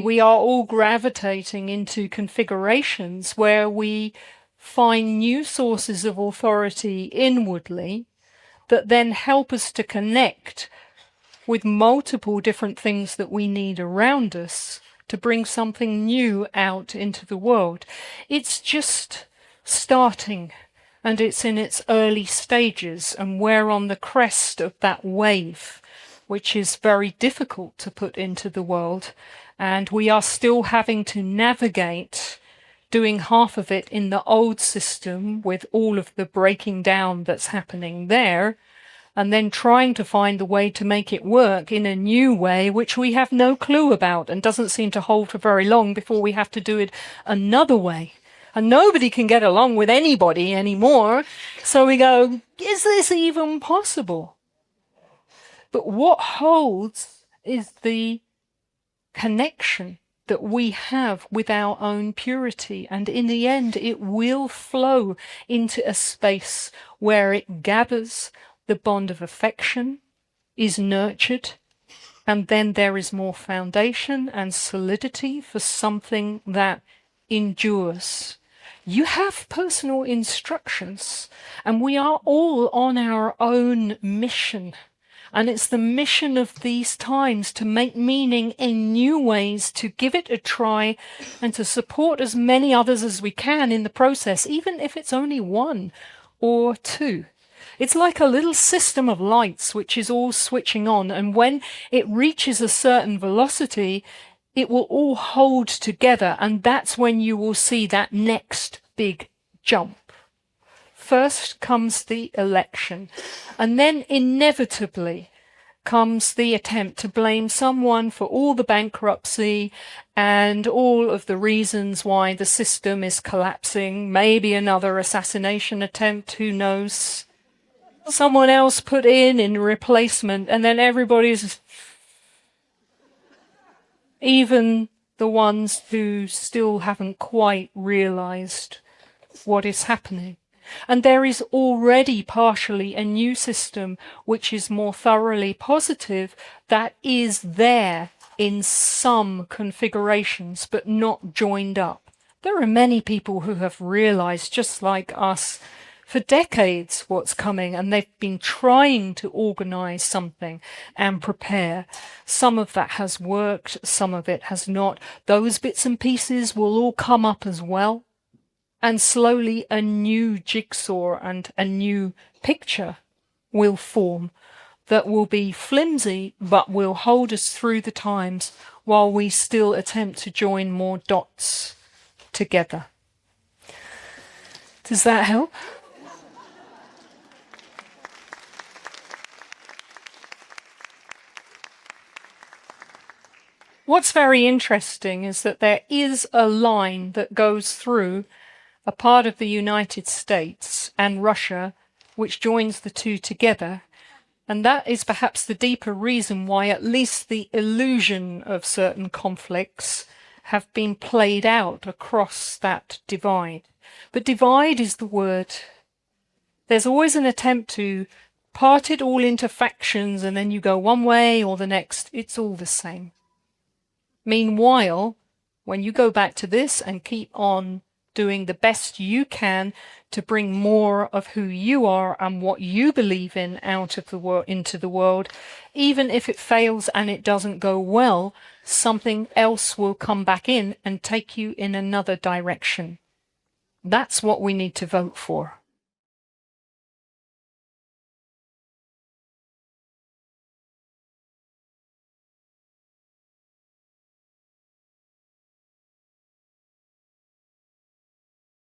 We are all gravitating into configurations where we find new sources of authority inwardly that then help us to connect with multiple different things that we need around us to bring something new out into the world. It's just starting, and it's in its early stages, and we're on the crest of that wave, which is very difficult to put into the world. And we are still having to navigate doing half of it in the old system with all of the breaking down that's happening there, and then trying to find a way to make it work in a new way, which we have no clue about and doesn't seem to hold for very long before we have to do it another way. And nobody can get along with anybody anymore. So we go, is this even possible? But what holds is the connection that we have with our own purity. And in the end, it will flow into a space where it gathers, the bond of affection is nurtured, and then there is more foundation and solidity for something that endures. You have personal instructions, and we are all on our own mission. And it's the mission of these times to make meaning in new ways, to give it a try, and to support as many others as we can in the process, even if it's only one or two. It's like a little system of lights which is all switching on, and when it reaches a certain velocity, it will all hold together, and that's when you will see that next big jump. First comes the election, and then inevitably comes the attempt to blame someone for all the bankruptcy and all of the reasons why the system is collapsing. Maybe another assassination attempt, who knows? Someone else put in replacement, and then everybody's, even the ones who still haven't quite realized what is happening. And there is already partially a new system which is more thoroughly positive that is there in some configurations but not joined up. There are many people who have realized, just like us, for decades what's coming, and they've been trying to organize something and prepare. Some of that has worked, some of it has not. Those bits and pieces will all come up as well. And slowly a new jigsaw and a new picture will form that will be flimsy but will hold us through the times while we still attempt to join more dots together. Does that help? What's very interesting is that there is a line that goes through a part of the United States and Russia, which joins the two together. And that is perhaps the deeper reason why at least the illusion of certain conflicts have been played out across that divide. But divide is the word. There's always an attempt to part it all into factions, and then you go one way or the next. It's all the same. Meanwhile, when you go back to this and keep on doing the best you can to bring more of who you are and what you believe in out of the world into the world, even if it fails and it doesn't go well, something else will come back in and take you in another direction. That's what we need to vote for.